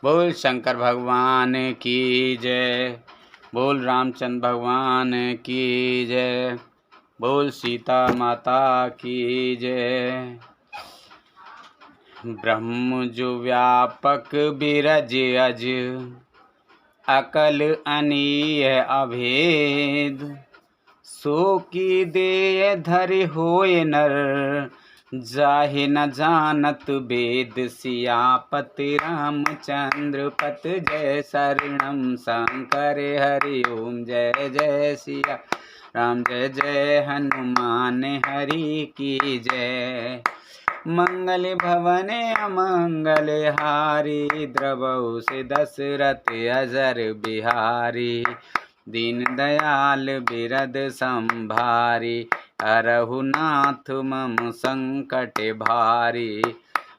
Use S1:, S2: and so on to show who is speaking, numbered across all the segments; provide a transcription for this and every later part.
S1: बोल शंकर भगवान की जय। बोल रामचंद्र भगवान की जय। बोल सीता माता की जय। ब्रह्म जो व्यापक बिरज अज, अकल अनीय अभेद। सो की देय धरि होय नर, जाहि न जानत वेद। सियापति रामचंद्र पत जय शरणम शंकर हरि ओम। जय जय सिया राम, जय जय हनुमान हरि की जय। मंगल भवन अमंगल हारी, द्रवहु से दशरथ अजर बिहारी। दीन दयाल बिरद संभारी, हरहु नाथ मम संकट भारी।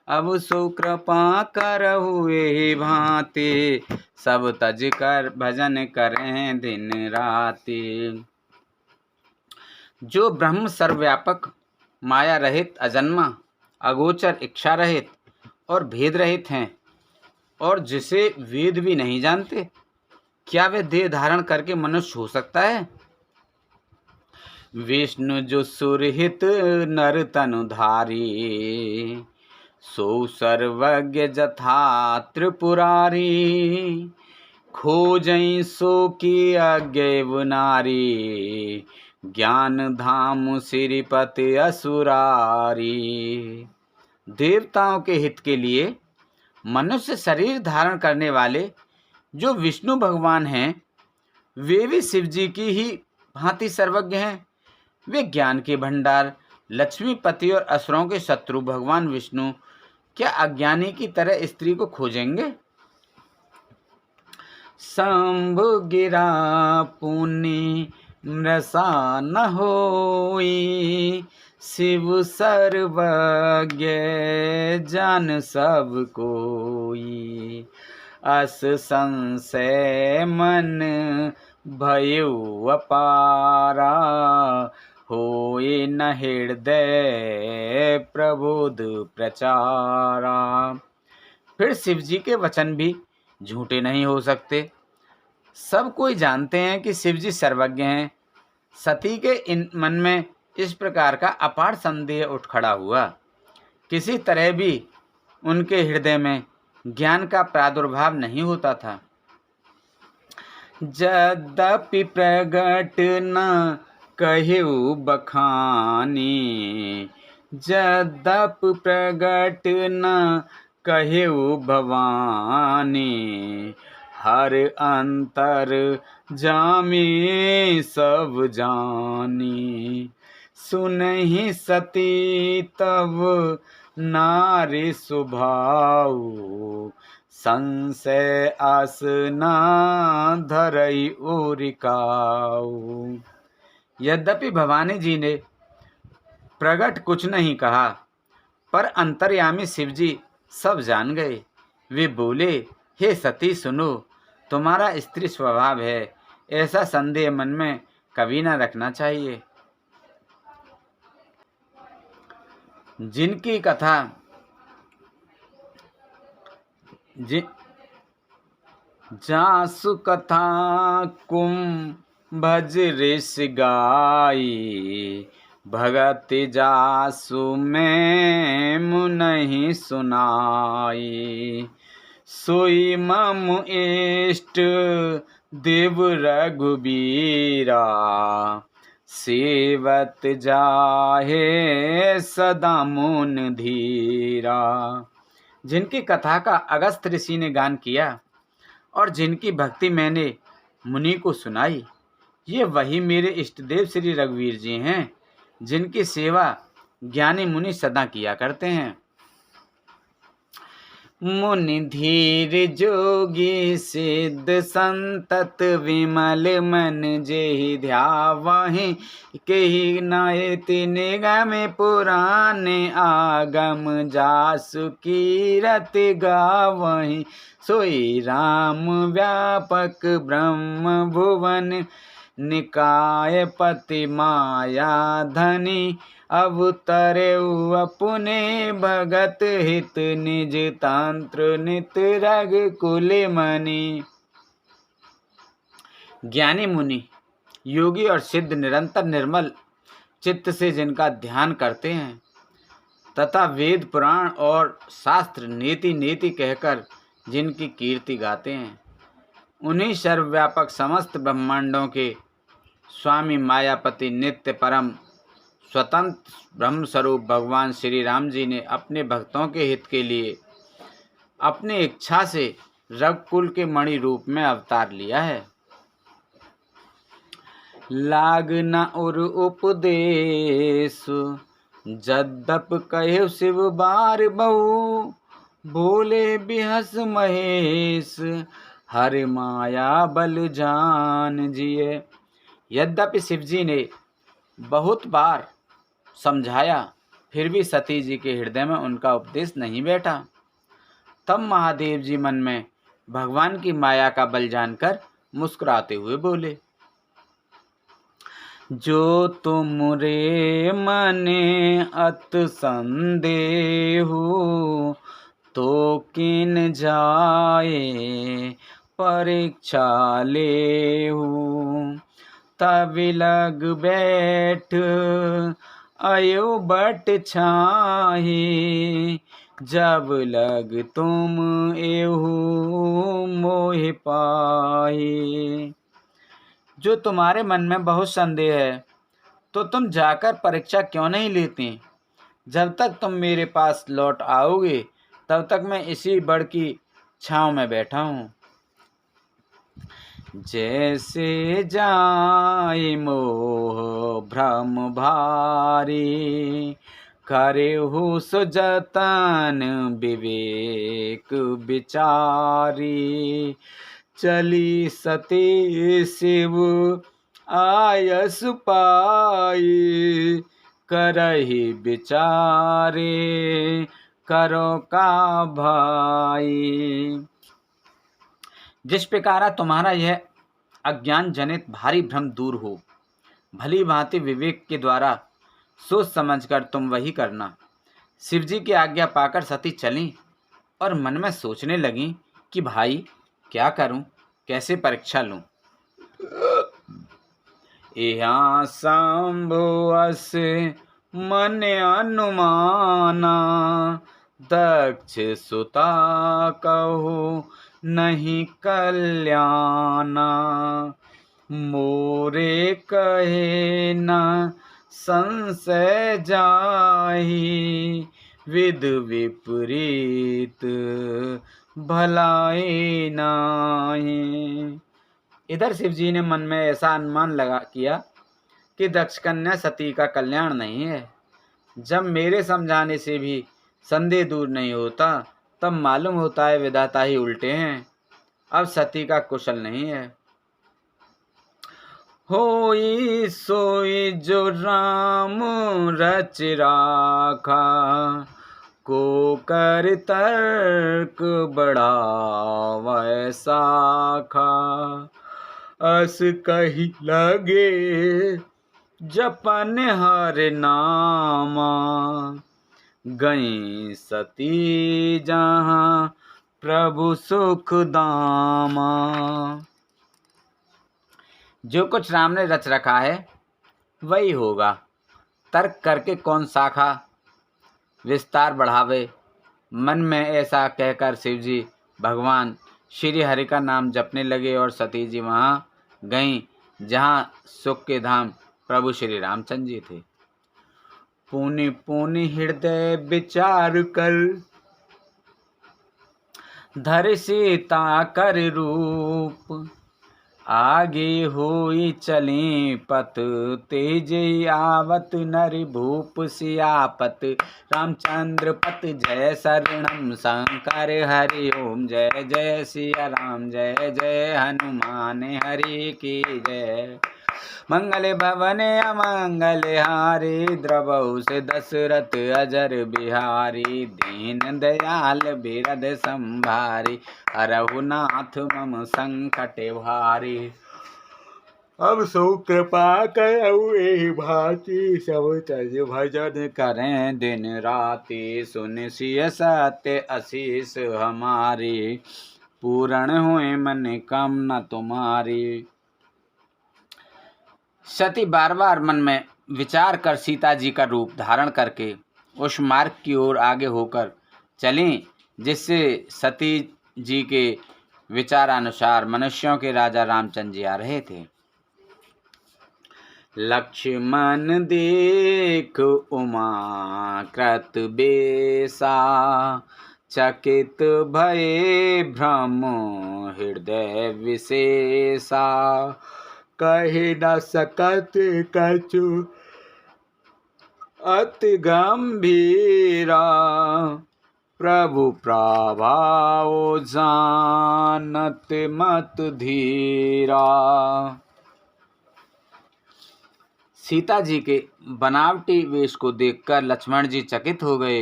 S1: अब सो कृपा करहु एहि भांति, सब तज कर भजन करें दिन राति। जो ब्रह्म सर्वव्यापक, माया रहित, अजन्मा, अगोचर, इच्छा रहित और भेद रहित हैं, और जिसे वेद भी नहीं जानते, क्या वे देह धारण करके मनुष्य हो सकता है? विष्णु जो सुरहित नर तनुधारी, सो सर्वज्ञ जथा त्रिपुरारी। खोजई सो की अज्ञेय नारी, ज्ञान धाम श्रीपति असुरारी। देवताओं के हित के लिए मनुष्य शरीर धारण करने वाले जो विष्णु भगवान हैं, वे भी शिव जी की ही भांति सर्वज्ञ हैं। वे ज्ञान के भंडार, लक्ष्मीपति और असुरों के शत्रु भगवान विष्णु क्या अज्ञानी की तरह स्त्री को खोजेंगे? शंभु गिरा पुनि मृषा न होई, शिव सर्वज्ञ जान सब कोई। अस संशय मन भयउ अपारा, होए न हृदय प्रबोध प्रचारा। फिर शिव जी के वचन भी झूठे नहीं हो सकते। सब कोई जानते हैं कि शिव जी सर्वज्ञ हैं। सती के इन मन में इस प्रकार का अपार संदेह उठ खड़ा हुआ। किसी तरह भी उनके हृदय में ज्ञान का प्रादुर्भाव नहीं होता था। यद्यपि प्रगट न कहिउ बखानी, यद्यपि प्रगट न कहिउ भवानी। हर अंतर जामी सब जानी, सुनहि सती तब नारी स्वभाव। संशय आस ना धरई ओरिकाऊ। यद्यपि भवानी जी ने प्रगट कुछ नहीं कहा, पर अंतर्यामी शिव जी सब जान गए। वे बोले, हे सती सुनो, तुम्हारा स्त्री स्वभाव है, ऐसा संदेह मन में कभी न रखना चाहिए। जिनकी कथा जासु कथा कुम भज ऋष गाई। भगति जासु में मुनहि सुनाई। सोई मम इष्ट देव रघुबीरा। सेवत जाहे सदा मुन धीरा। जिनकी कथा का अगस्त ऋषि ने गान किया और जिनकी भक्ति मैंने मुनि को सुनाई, ये वही मेरे इष्टदेव श्री रघुवीर जी हैं, जिनकी सेवा ज्ञानी मुनि सदा किया करते हैं। मुनि धीर जोगी सिद्ध संतत, विमल मन जेहि ध्यावहि। केहि नायति निगम पुराणे, आगम जासु कीरति गावहि। सोई राम व्यापक ब्रह्म भुवन, निकाय पति माया धनी, अवतरे अपने भगत हित, निज तंत्र नित रग कुल मणि। ज्ञानी मुनि, योगी और सिद्ध निरंतर निर्मल चित्त से जिनका ध्यान करते हैं तथा वेद पुराण और शास्त्र नीति नीति कहकर जिनकी कीर्ति गाते हैं, उन्हीं सर्वव्यापक समस्त ब्रह्मांडों के स्वामी मायापति नित्य परम स्वतंत्र ब्रह्म स्वरूप भगवान श्री राम जी ने अपने भक्तों के हित के लिए अपनी इच्छा से रघुकुल के मणि रूप में अवतार लिया है। लागना और उपदेश जद्दप कहे शिव बार बहु, बोले बिहस महेश हरि माया बल जान जिए। यद्यपि शिव जी ने बहुत बार समझाया, फिर भी सती जी के हृदय में उनका उपदेश नहीं बैठा। तब महादेव जी मन में भगवान की माया का बल जानकर मुस्कुराते हुए बोले, जो तुमरे मने अत संदेहु, तो किन जाए परीक्षा लेहु। तब लग बैठ अयो बट छाही, जब लग तुम एहू मोह पाही। जो तुम्हारे मन में बहुत संदेह है, तो तुम जाकर परीक्षा क्यों नहीं लेती? जब तक तुम मेरे पास लौट आओगे, तब तक मैं इसी बड़ की छांव में बैठा हूँ। जैसे जाए मोह भ्रम भारी, करे हो सो जतन विवेक विचारी। चली सती शिव आयस पाई, करहि विचारे करो का भाई। जिस प्रकार तुम्हारा यह अज्ञान जनित भारी भ्रम दूर हो, भली भांति विवेक के द्वारा सोच समझकर तुम वही करना। शिव जी की आज्ञा पाकर सती चलीं और मन में सोचने लगीं कि भाई क्या करूं, कैसे परीक्षा लूं। यहाँ शंभु अस मन अनुमाना, दक्ष सुता कहो नहीं कल्याणा। मोरे कहे न संशय जाहि, विद विपरीत भलाई नाही। इधर शिव जी ने मन में ऐसा अनुमान लगा किया कि दक्ष कन्या सती का कल्याण नहीं है। जब मेरे समझाने से भी संदेह दूर नहीं होता, तब मालूम होता है विधाता ही उल्टे हैं। अब सती का कुशल नहीं है। होई सोई जो राम रच राखा, को कर तर्क बढ़ावै साखा। अस कही लगे जपन हर नामा, गई सती जहाँ प्रभु सुख दामा। जो कुछ राम ने रच रखा है वही होगा। तर्क करके कौन शाखा विस्तार बढ़ावे। मन में ऐसा कहकर शिवजी भगवान श्री हरि का नाम जपने लगे और सती जी वहाँ गईं जहाँ सुख के धाम प्रभु श्री रामचंद्र जी थे। पुनि पुनि हृदय विचार कर, धर सीता कर रूप। आगे होई चली पत, तेज आवत नर भूप। सियापत रामचंद्र पत, जय शरणम शंकर हरि ओम। जय जय सिया राम, जय जय हनुमान हरि की जय। मंगल भवन अमंगल हारी, द्रवहु से दशरथ अजर बिहारी। दीन दयाल बिरद संभारी, हरहु नाथ मम संकट भारी। अब सो कृपा करऊ एहि भांति सब तज भजन करें दिन राति सुन सिय सत्य आशीष हमारी पूर्ण हुए मन कामना तुम्हारी। सती बार बार मन में विचार कर सीता जी का रूप धारण करके उस मार्ग की ओर आगे होकर चलीं जिससे सती जी के विचारानुसार मनुष्यों के राजा रामचंद्र जी आ रहे थे। लक्ष्मण देख उमा कृत बेसा चकित भये भ्रम हृदय विशेषा कहे न सकत कछु अति गंभीरा प्रभु प्रभाव जानत मत धीरा। सीता जी के बनावटी वेश को देखकर लक्ष्मण जी चकित हो गए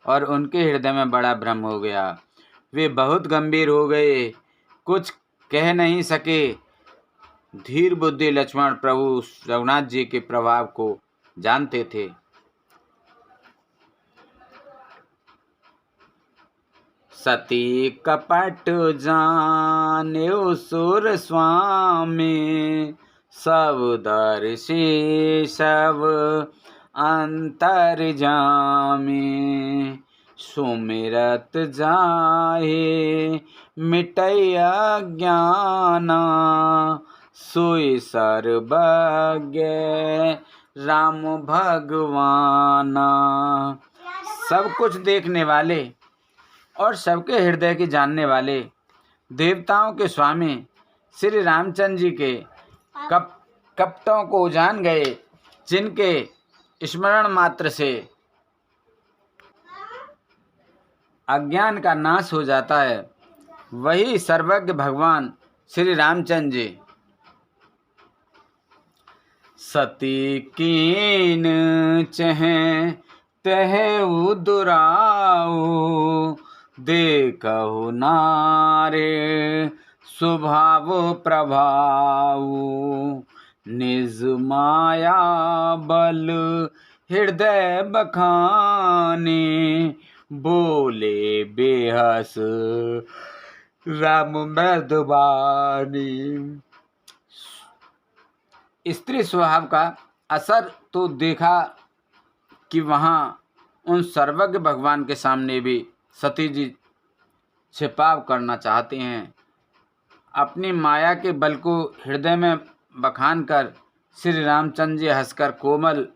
S1: और उनके हृदय में बड़ा भ्रम हो गया। वे बहुत गंभीर हो गए, कुछ कह नहीं सके। धीर बुद्धि लक्ष्मण प्रभु रघुनाथ जी के प्रभाव को जानते थे। सती कपट जान्यो सुर स्वामी सब दर्शी सब अंतर जामी सुमिरत जाहे मिटय अज्ञाना सोई सर्वज्ञ राम भगवाना। सब कुछ देखने वाले और सबके हृदय की जानने वाले देवताओं के स्वामी श्री रामचंद्र जी के कपटों को जान गए, जिनके स्मरण मात्र से अज्ञान का नाश हो जाता है, वही सर्वज्ञ भगवान श्री रामचंद्र जी। सती कीन चहें तह दुराऊ देखहु नारे स्वभाव प्रभाव निज माया बल हृदय बखाने बोले बेहस राम मृदुबानी। स्त्री स्वभाव का असर तो देखा कि वहाँ उन सर्वज्ञ भगवान के सामने भी सती जी छिपाव करना चाहते हैं। अपनी माया के बल को हृदय में बखान कर श्री रामचंद्र जी हंसकर कोमल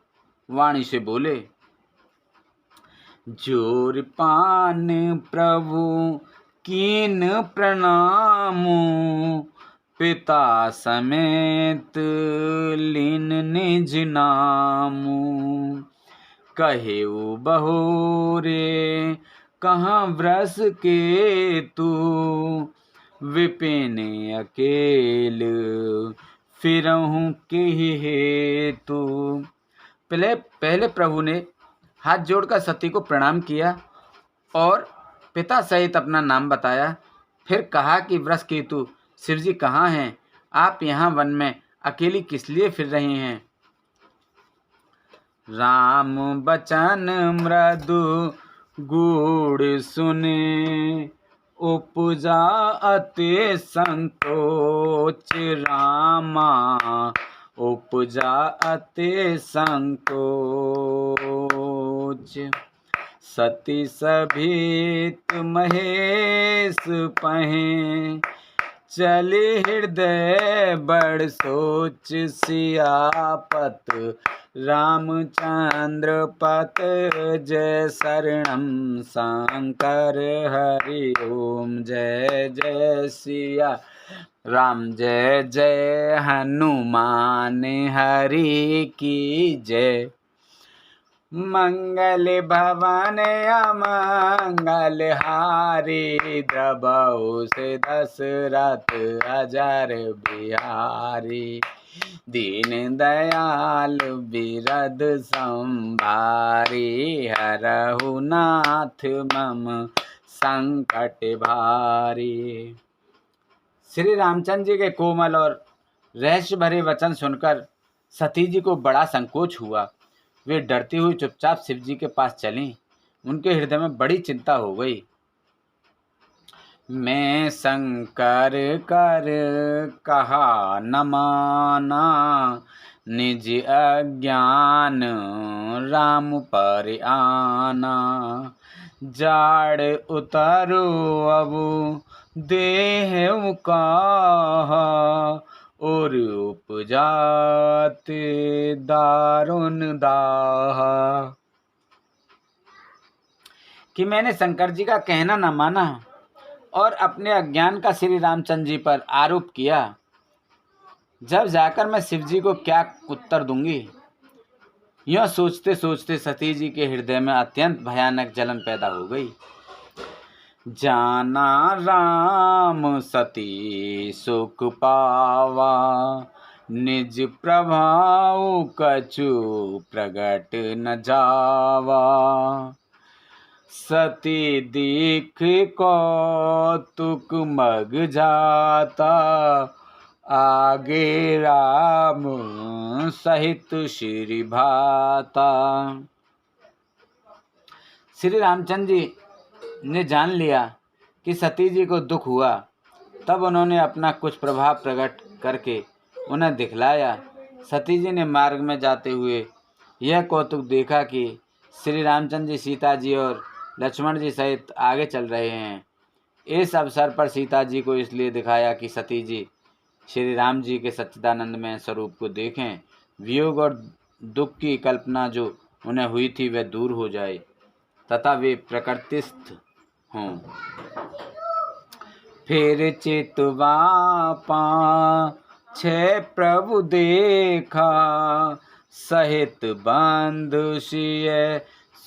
S1: वाणी से बोले, जोर पान प्रभु कीन प्रणामो पिता समेत लीन निज नामो कहेऊ बहुरे कहाँ व्रस के तू विपिन अकेल फिरहूँ के हेतु। पहले प्रभु ने हाथ जोड़कर सती को प्रणाम किया और पिता सहित अपना नाम बताया। फिर कहा कि वृष केतु शिव जी कहाँ हैं? आप यहाँ वन में अकेली किस लिए फिर रहे हैं? राम बचन मृदु गूढ़ सुने उपजा अति संकोच रामा उपजा अति संकोच। सती सभित महेश पहें चले हृदय बड़ सोच सियापत रामचंद्र पत जय शरणम शंकर हरि ओम जय जय सिया राम जय जय हनुमान हरि की जय। मंगल भवन अमंगल हारी द्रबहु से दशरथ अजर बिहारी दीन दयाल बिरद संभारी हरहु नाथ मम संकट भारी। श्री रामचंद्र जी के कोमल और रहस्य भरे वचन सुनकर सती जी को बड़ा संकोच हुआ। वे डरती हुई चुपचाप शिव जी के पास चलीं। उनके हृदय में बड़ी चिंता हो गई। मैं शंकर कर कहा न माना, निज अज्ञान राम पर आना। जाड़ उतरो अब देह कहा, और उपजाते दारुण दाहा। कि मैंने शंकर जी का कहना न माना और अपने अज्ञान का श्री रामचंद्र जी पर आरोप किया। जब जाकर मैं शिव जी को क्या उत्तर दूंगी। यह सोचते सोचते सती जी के हृदय में अत्यंत भयानक जलन पैदा हो गई। जाना राम सती सुख पावा, निज प्रभाव कछु प्रगट न जावा। सती दीख कौतुक मग जाता, आगे राम सहित श्री भाता। श्री रामचंद्र जी ने जान लिया कि सती जी को दुख हुआ। तब उन्होंने अपना कुछ प्रभाव प्रकट करके उन्हें दिखलाया। सती जी ने मार्ग में जाते हुए यह कौतुक देखा कि श्री रामचंद्र जी सीता जी और लक्ष्मण जी सहित आगे चल रहे हैं। इस अवसर पर सीता जी को इसलिए दिखाया कि सती जी श्री राम जी के सच्चिदानंदमय स्वरूप को देखें, वियोग और दुख की कल्पना जो उन्हें हुई थी वह दूर हो जाए तथा वे प्रकृतिस्थ हों। फिर चितवा छे प्रभु देखा, सहित बंधु सिय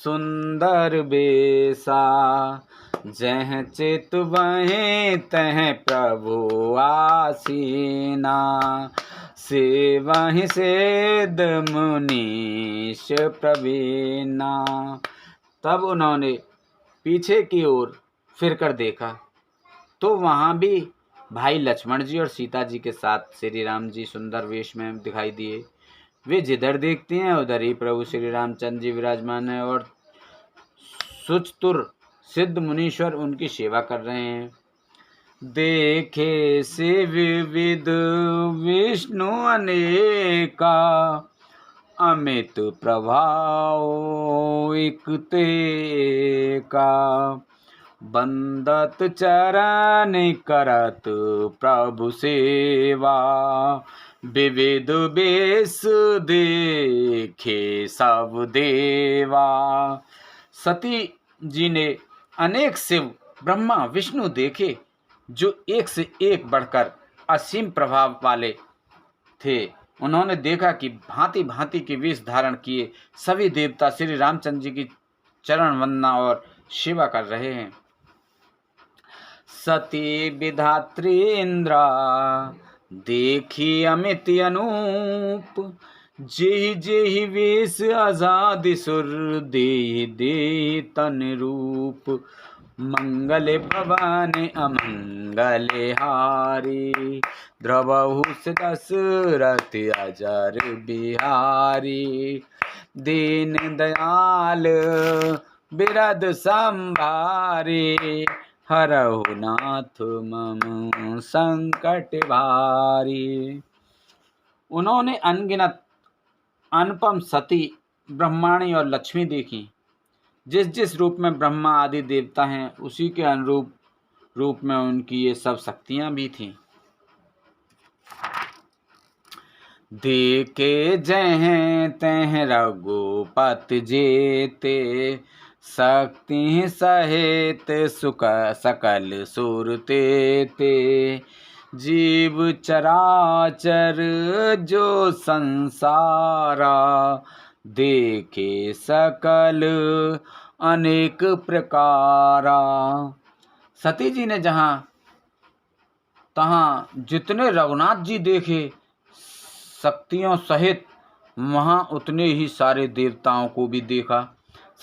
S1: सुंदर बेसा। जह चित वहीं तह प्रभु आसीना, से वहीं सिद्ध मुनीश प्रवीणा। तब उन्होंने पीछे की ओर फिरकर देखा तो वहाँ भी भाई लक्ष्मण जी और सीता जी के साथ श्री राम जी सुंदर वेश में दिखाई दिए। वे जिधर देखते हैं उधर ही प्रभु श्री रामचंद्र जी विराजमान है और सुचतुर सिद्ध मुनीश्वर उनकी सेवा कर रहे हैं। देखे से विविध विष्णु अनेका, अमित प्रभाव एकते का। बंदत चरण करत प्रभु सेवा, विविध बेस देखे सब देवा। सती जी ने अनेक शिव ब्रह्मा विष्णु देखे जो एक से एक बढ़कर असीम प्रभाव वाले थे। उन्होंने देखा कि भांति भांति के वेश धारण किए सभी देवता श्री रामचंद्र जी की चरण वंदना और सेवा कर रहे हैं। सती विधात्री इंद्रा देखी अमित अनूप, जेहि जेहि वेश आजाद सुर देहि देहि तन रूप। मंगल भवन अमंगल हारी, द्रवहु दशरथ अजर बिहारी। दीन दयाल बिरद संभारे, हरहु नाथ मम संकट भारी। उन्होंने अनगिनत अनुपम सती ब्रह्माणी और लक्ष्मी देखी। जिस जिस रूप में ब्रह्मा आदि देवता हैं उसी के अनुरूप रूप में उनकी ये सब शक्तियां भी थीं। देखे जह तह रघुपति जेते, शक्ति सहित सुख सकल सुरते ते। जीव चराचर जो संसारा, देखे सकल अनेक प्रकारा। सती जी ने जहाँ तहाँ जितने रघुनाथ जी देखे शक्तियों सहित, वहाँ उतने ही सारे देवताओं को भी देखा।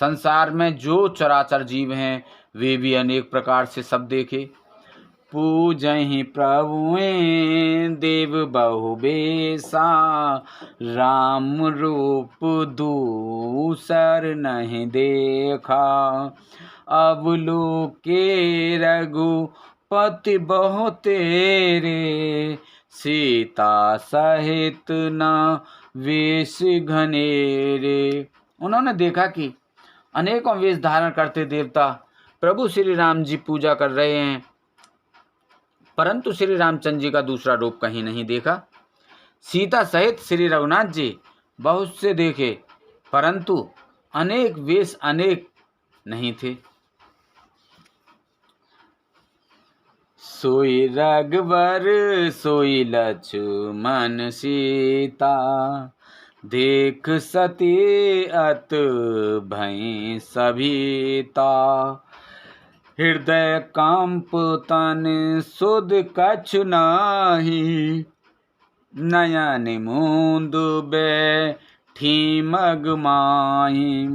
S1: संसार में जो चराचर जीव हैं वे भी अनेक प्रकार से सब देखे। पूजहि प्रभुए देव बहु बेसा, राम रूप दूसर नहीं देखा। अब लोके रघुपति बहु तेरे, सीता सहित न वेश घनेरे। उन्होंने देखा कि अनेकों वेश धारण करते देवता प्रभु श्री राम जी पूजा कर रहे हैं, परंतु श्री रामचंद्र जी का दूसरा रूप कहीं नहीं देखा। सीता सहित श्री रघुनाथ जी बहुत से देखे, परंतु अनेक वेश अनेक नहीं थे। सोई रघुवर सोई लक्ष्मण सीता, देख सती अत भई सभीता। हृदय कंप तन सुध कछु नाही, नयन मूंद बैठी मगमाही।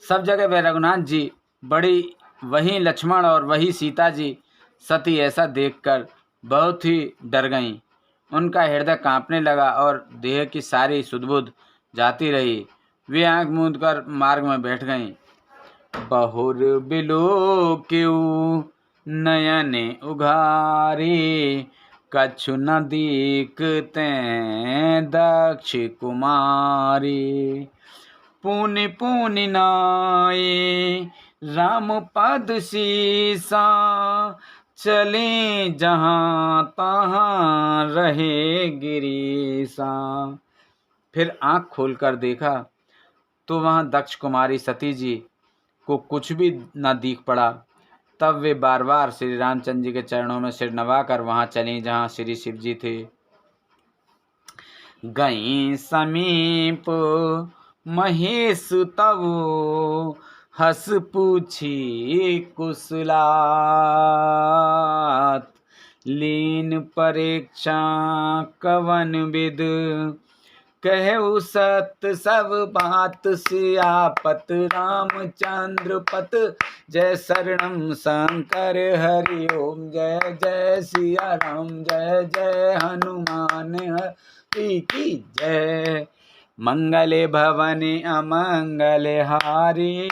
S1: सब जगह वे रघुनाथ जी बड़ी, वहीं लक्ष्मण और वही सीता जी सती ऐसा देखकर बहुत ही डर गईं। उनका हृदय कांपने लगा और देह की सारी सुधबुध जाती रही। वे आंख मूंद कर मार्ग में बैठ गईं। बहुर बिलो क्यों नयन उघारे, कछु न दीखते दक्ष कुमारी। पुनि पुनि नाये राम पद सीसा, चले जहाँ तहाँ रहे गिरीसा। फिर आँख खोलकर देखा तो वहाँ दक्ष कुमारी सती जी को कुछ भी न दिख पड़ा। तब वे बार बार श्री रामचंद्र जी के चरणों में सिर नवाकर वहाँ चली जहाँ श्री शिव जी थे। गई समीप महेश तब, हस पूछी कुशलात। लीन परीक्षा कवन विद, कहु सत सब बात। सियापत रामचंद्र पत, जय शरणम शंकर हरि ओम। जय जय सिया राम, जय जय हनुमान हरि की जय। मंगले भवने अमंगले हारी,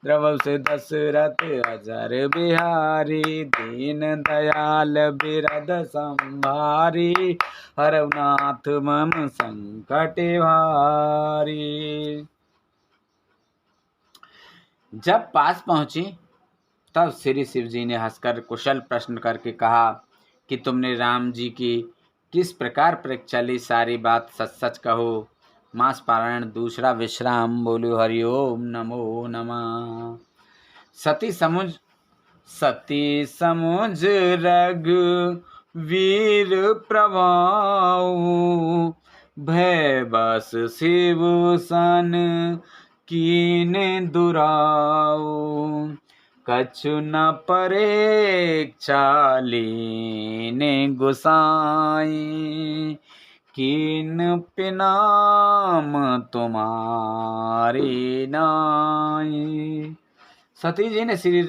S1: द्रवौ से दशरथ अजर बिहारी। दीन दयाल बिरद संभारी, हरौ नाथ मम संकट भारी। जब पास पहुंची तब श्री शिव जी ने हंसकर कुशल प्रश्न करके कहा कि तुमने राम जी की किस प्रकार परीक्षा ली, सारी बात सच सच कहो। मास पारायण दूसरा विश्राम। बोलो हरिओम नमो नमः। सती समुझ रघुवीर प्रभाऊ, भय बस शिव सन कीन दुराऊ। कछु न परीक्षा लीने गुसाई, कीन पिनाम तुम्हारी नाई। सती जी ने श्री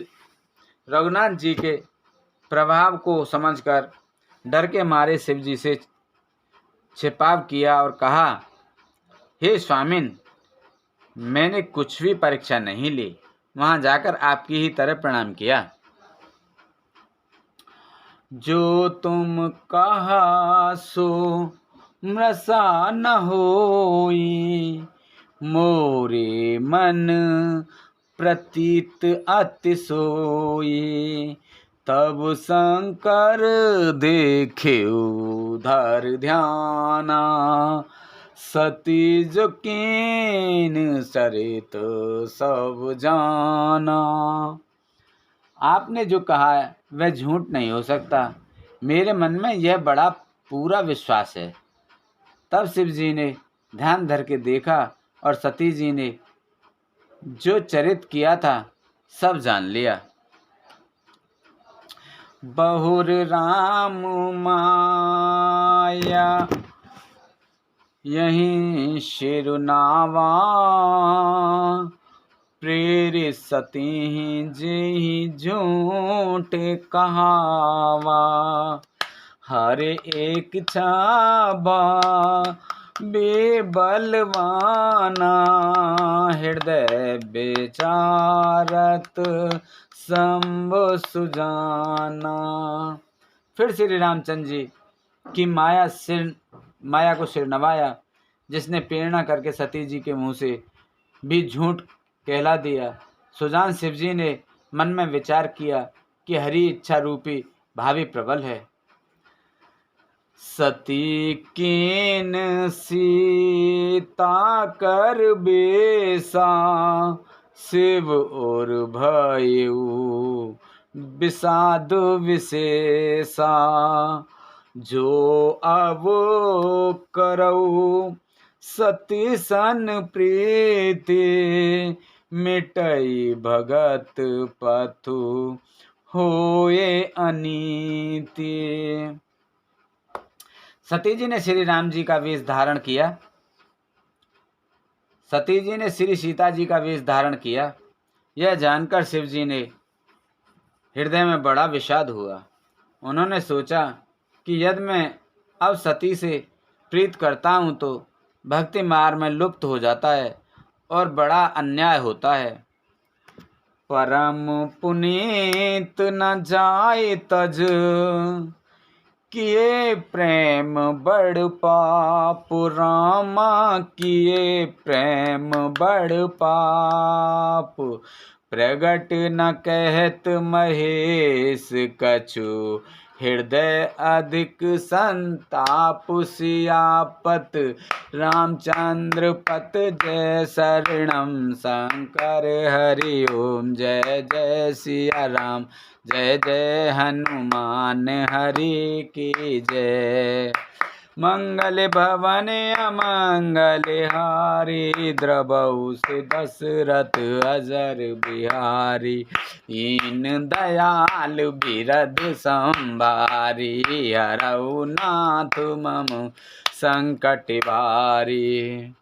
S1: रघुनाथ जी के प्रभाव को समझकर डर के मारे शिव जी से छिपाव किया और कहा, हे स्वामिन, मैंने कुछ भी परीक्षा नहीं ली, वहां जाकर आपकी ही तरह प्रणाम किया। जो तुम कहा सो मृषा न होई, मोरे मन प्रतीत अति सोई। तब शंकर देखे उधर ध्याना, सती जो कीन सरित सब जाना। आपने जो कहा है वह झूठ नहीं हो सकता, मेरे मन में यह बड़ा पूरा विश्वास है। तब शिव जी ने ध्यान धर के देखा और सती जी ने जो चरित किया था सब जान लिया। बहुर राम माया यहीं शिरुनावा, प्रेरित सती जेहि झूठ कहावा। हर एक छाबा बेबलवाना, हृदय बेचारत शंभु सुजाना। फिर श्री रामचंद्र जी की माया को सिर नवाया, जिसने प्रेरणा करके सती जी के मुंह से भी झूठ कहला दिया। सुजान शिव जी ने मन में विचार किया कि हरि इच्छा रूपी भावी प्रबल है। सती कीन सीता कर बेसा, शिव और भयउ विषाद विशेषा। जो अब करऊ सती सन प्रीति, मिटई भगत पथु होए अनीति। सती जी ने श्री राम जी का वेश धारण किया। सती जी ने श्री सीता जी का वेश धारण किया। यह जानकर शिव जी ने हृदय में बड़ा विषाद हुआ। उन्होंने सोचा कि यदि मैं अब सती से प्रीत करता हूँ तो भक्ति मार्ग में लुप्त हो जाता है और बड़ा अन्याय होता है। परम पुनीत न जाए तज, किए प्रेम बड़ पाप। रामा किए प्रेम बड़ पाप, प्रगट न कहत महेश कछु। हृदय अधिक संताप, सियापत रामचंद्र पत जय शरणम। शंकर हरि ओम जय जय सिया राम, जय जय हनुमान हरि की जय। मंगल भवन अमंगल हारी, द्रवहु से दशरथ अजर बिहारी। इन दयाल बिरद संभारी, हरऊ नाथ मम संकट भारी।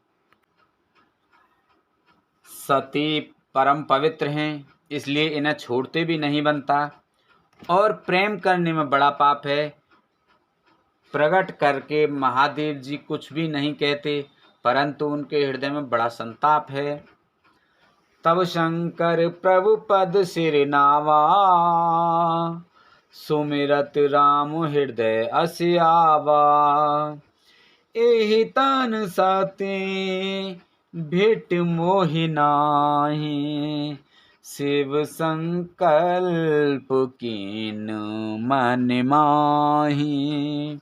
S1: सती परम पवित्र हैं, इसलिए इन्हें छोड़ते भी नहीं बनता और प्रेम करने में बड़ा पाप है। प्रकट करके महादेव जी कुछ भी नहीं कहते, परंतु उनके हृदय में बड़ा संताप है। तब शंकर प्रभु पद सिर नावा, सुमिरत राम हृदय असियावा। एहि तन सती भेट मोहि नाहि, शिव संकल्प कीन मन माही।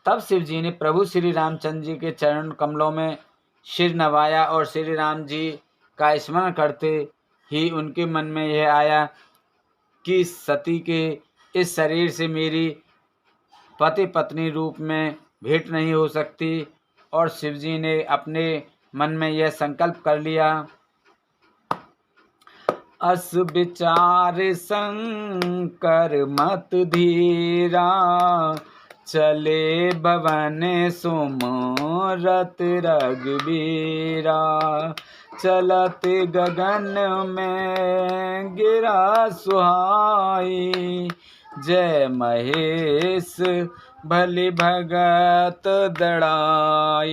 S1: तब शिव जी ने प्रभु श्री रामचंद्र जी के चरण कमलों में सिर नवाया और श्री राम जी का स्मरण करते ही उनके मन में यह आया कि सती के इस शरीर से मेरी पति पत्नी रूप में भेंट नहीं हो सकती। और शिव जी ने अपने मन में यह संकल्प कर लिया। अस विचार शंकर मत धीरा, चले भवन सुमरत रघुबीरा। चलत गगन में गिरा सुहाई, जय महेश भली भगत दड़ाई।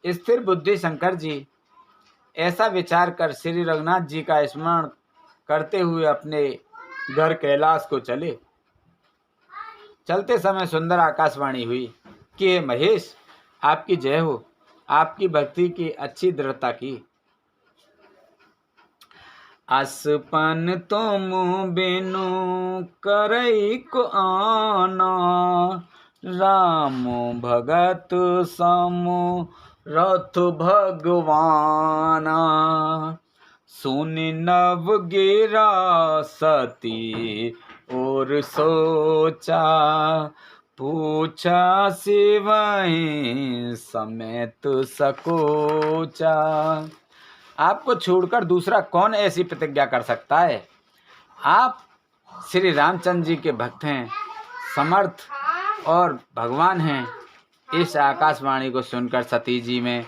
S1: स्थिर बुद्धि शंकर जी ऐसा विचार कर श्री रघुनाथ जी का स्मरण करते हुए अपने घर कैलाश को चले। चलते समय सुंदर आकाशवाणी हुई कि हे महेश, आपकी जय हो, आपकी भक्ति की अच्छी दृढ़ता की। असपन तुम बिनु करई को आना, राम भगत समु रथ भगवाना। सुन नव गिरा सती और सोचा, पूछा शिवहि समेत सकोचा। आपको छोड़कर दूसरा कौन ऐसी प्रतिज्ञा कर सकता है? आप श्री रामचंद्र जी के भक्त हैं, समर्थ और भगवान हैं। इस आकाशवाणी को सुनकर सती जी में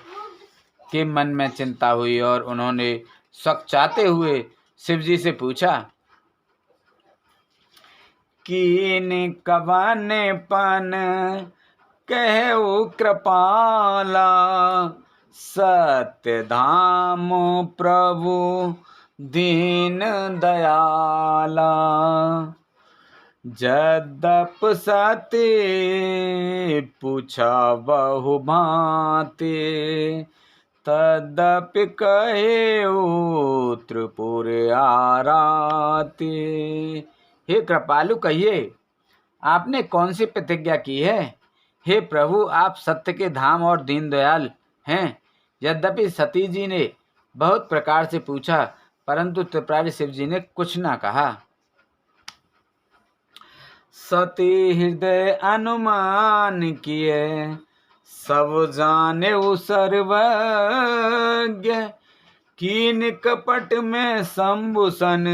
S1: के मन में चिंता हुई और उन्होंने शक चाहते हुए शिव जी से पूछा, कीन कवन पन कहु कृपाला, सत्य धाम प्रभु दीन दयाला। जद्यप सती पूछा बहु भांति, तद्यपि कहेउ त्रिपुर आराती। हे कृपालु, कहिए आपने कौन सी प्रतिज्ञा की है। हे प्रभु, आप सत्य के धाम और दीन दयाल हैं। यद्यपि सती जी ने बहुत प्रकार से पूछा, परंतु त्रिपुरारी शिव जी ने कुछ न कहा। सती हृदय अनुमान किए, सब जाने सर्वज्ञ। कीन कपट में शंभुसन,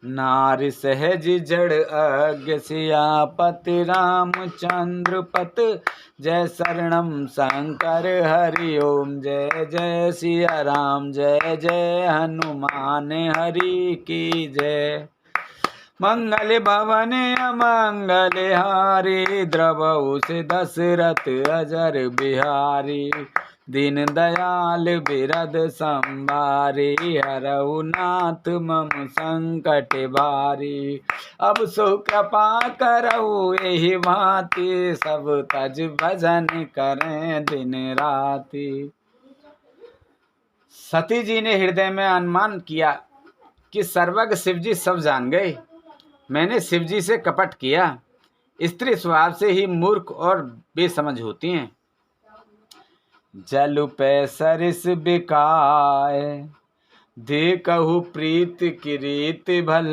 S1: नार सहज जड़ अज्ञ। सियापति रामचंद्र पत, जय शरणम शंकर हरि ओम। जय जय सिया राम, जय जय हनुमान हरि की जय। मंगल भवन अमंगल हारी, द्रवहु से दशरथ अजर बिहारी। दीन दयाल बिरद संभारी, हरहु नाथ मम संकट भारी। अब सो कृपा करहु एहि भांति, सब तज भजन करें दिन राति। सती जी ने हृदय में अनुमान किया कि सर्वज्ञ शिव जी सब जान गए। मैंने शिव जी से कपट किया। स्त्री स्वभाव से ही मूर्ख और बेसमझ होती हैं। जल पे सरिस बिकाय, देखहु प्रीत की रीत भल।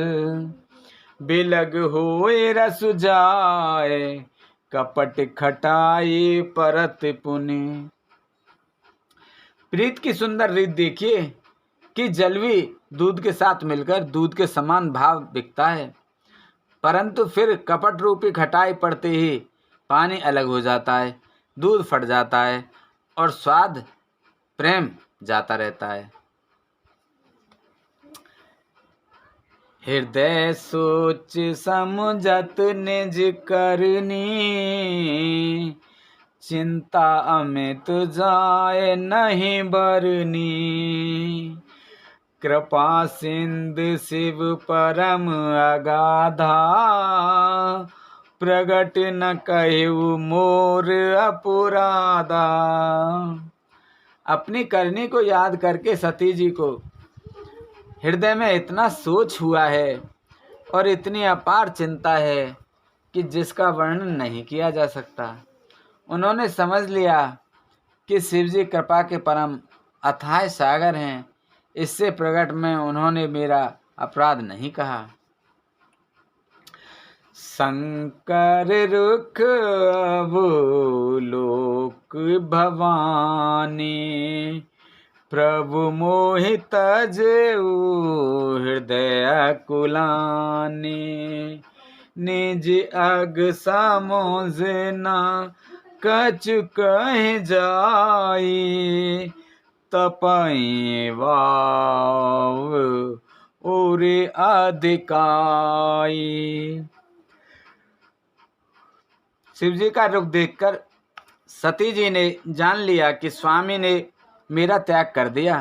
S1: बिलग होए रस जाय, कपट खटाई परत पुनि। प्रीत की सुंदर रीत देखिए कि जल भी दूध के साथ मिलकर दूध के समान भाव बिकता है, परंतु फिर कपट रूपी खटाई पड़ते ही पानी अलग हो जाता है, दूध फट जाता है और स्वाद प्रेम जाता रहता है। हृदय सोच समझत निज करनी, चिंता अमित जाय नहीं बरनी। कृपा सिंधु शिव परम अगाधा, प्रगट न कहु मोर अपराधा। अपनी करनी को याद करके सती जी को हृदय में इतना सोच हुआ है और इतनी अपार चिंता है कि जिसका वर्णन नहीं किया जा सकता। उन्होंने समझ लिया कि शिव जी कृपा के परम अथाह सागर हैं। इससे प्रकट में उन्होंने मेरा अपराध नहीं कहा। शंकर रुख अवलोक भवानी, प्रभु मोहि तजेउ हृदय कुलानी। निज अग समोजना कछु कह जाई, तपई वाव उरे अधिकाई। शिव जी का रुख देखकर सती जी ने जान लिया कि स्वामी ने मेरा त्याग कर दिया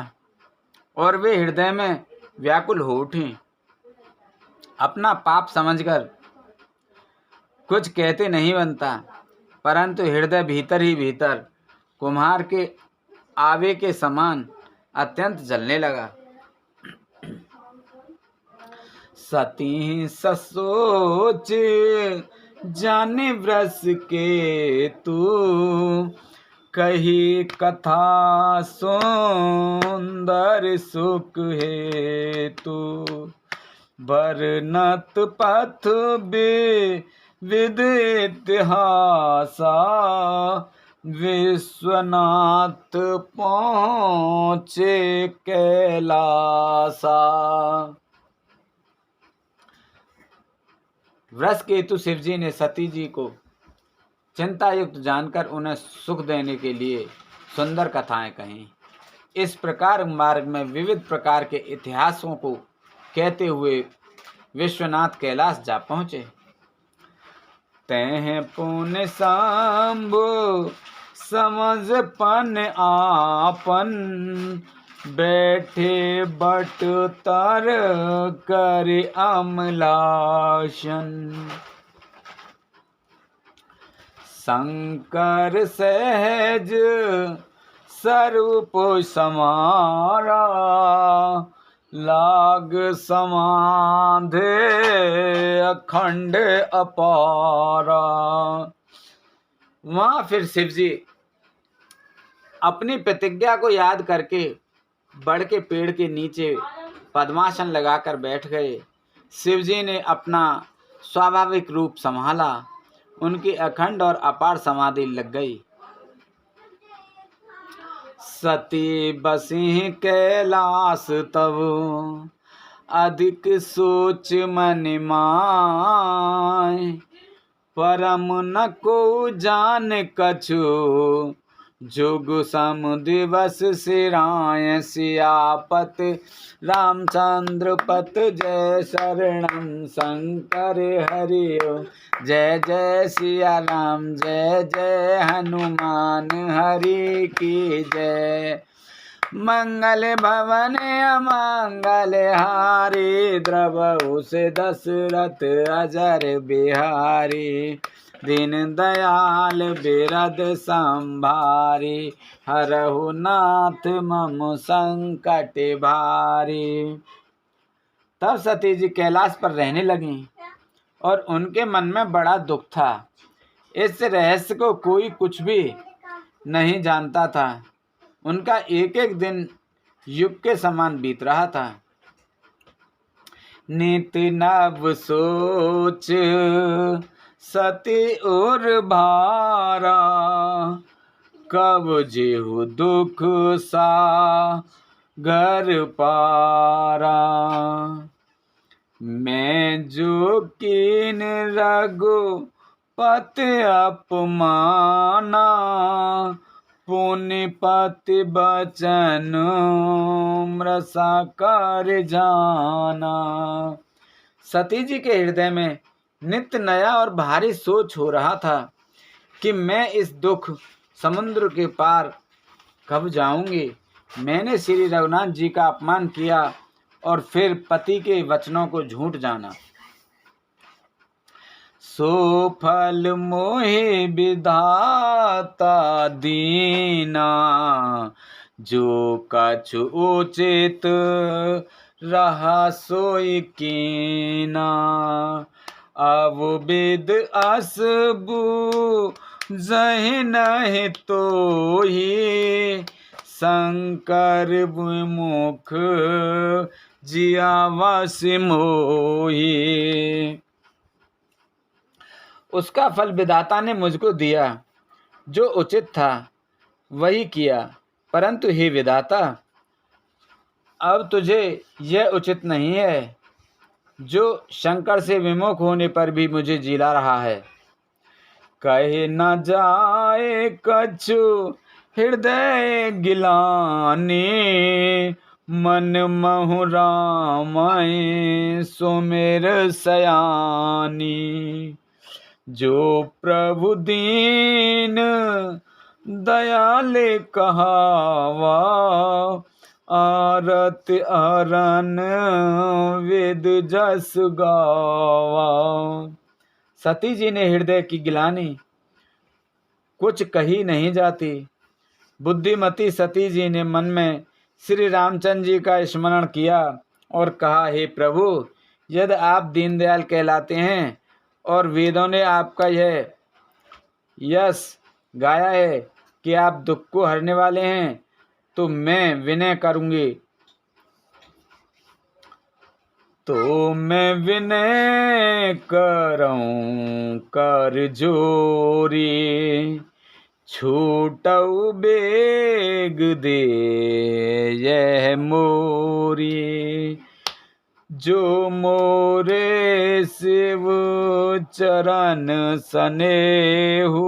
S1: और वे हृदय में व्याकुल हो उठी। अपना पाप समझकर कुछ कहते नहीं बनता, परंतु हृदय भीतर ही भीतर कुम्हार के आवे के समान अत्यंत जलने लगा। सती ससोच जाने व्रस के तू, कही कथा सुंदर सुख हेतु। बरनत पथ विद इतिहासा, विश्वनाथ पहुँचे कैलासा। वृष केतु शिव जी ने सती जी को चिंता युक्त जानकर उन्हें सुख देने के लिए सुंदर कथाएं कहीं। इस प्रकार मार्ग में विविध प्रकार के इतिहासों को कहते हुए विश्वनाथ कैलाश जा पहुँचे। तैं पुन शंभु समझ पन आपन, बैठे बट तर कर अमलाशन। शंकर सहज स्वरूप समारा, लाग समाधे अखंड अपारा। वहाँ फिर शिव जी अपनी प्रतिज्ञा को याद करके बड़ के पेड़ के नीचे पद्मासन लगाकर बैठ गए। शिव जी ने अपना स्वाभाविक रूप संभाला, उनकी अखंड और अपार समाधि लग गई। सती बसी कैलाश तब अधिक सोच मन माय, परम न को जान कछु, जुग सम दिवस सिराय। सियापत रामचंद्र पत जय शरणम, शंकर हरि ओम जय जय सिया राम, जय जय हनुमान हरि की जय। मंगल भवन अमंगल हारी, द्रवहु से दशरथ अजर बिहारी। दीन दयाल बिरद संभारी, हरहु नाथ मम संकट भारी। तब सती जी कैलाश पर रहने लगी और उनके मन में बड़ा दुख था। इस रहस्य को कोई कुछ भी नहीं जानता था। उनका एक एक दिन युग के समान बीत रहा था। नित नव सोच सती और भारा, कब जेहु दुख सा घर पारा। मैं जो कीन रघुपत अपमाना, पुण्य पति बचन मृषा कर जाना। सती जी के हृदय में नित्य नया और भारी सोच हो रहा था कि मैं इस दुख समुद्र के पार कब जाऊंगी। मैंने श्री रघुनाथ जी का अपमान किया और फिर पति के वचनों को झूठ जाना। सो फल मोहि विधाता दीना, जो कछु उचित रहा सोई कीना। अब विद असबू जहि नहीं तो ही, शंकर विमुख जियावस मोही। उसका फल विधाता ने मुझको दिया, जो उचित था वही किया, परंतु हे विधाता, अब तुझे यह उचित नहीं है जो शंकर से विमुख होने पर भी मुझे जिला रहा है। कहे न जाए कछु हृदय गिलानी, मन महु रामय सुमिर सयानी। जो प्रभु दीन दयाल कहावा, आरत अरन वेद जस गावा। सती जी ने हृदय की गिलानी कुछ कही नहीं जाती। बुद्धिमती सती जी ने मन में श्री रामचंद्र जी का स्मरण किया और कहा, हे प्रभु, यदि आप दीनदयाल कहलाते हैं और वेदों ने आपका यह यश गाया है कि आप दुख को हरने वाले हैं, तो मैं विनय करूंगी। तो मैं विनय करऊं कर जोरी, छूटऊ बेग दे यह मोरी। जो मोरे शिव चरण सनेहु,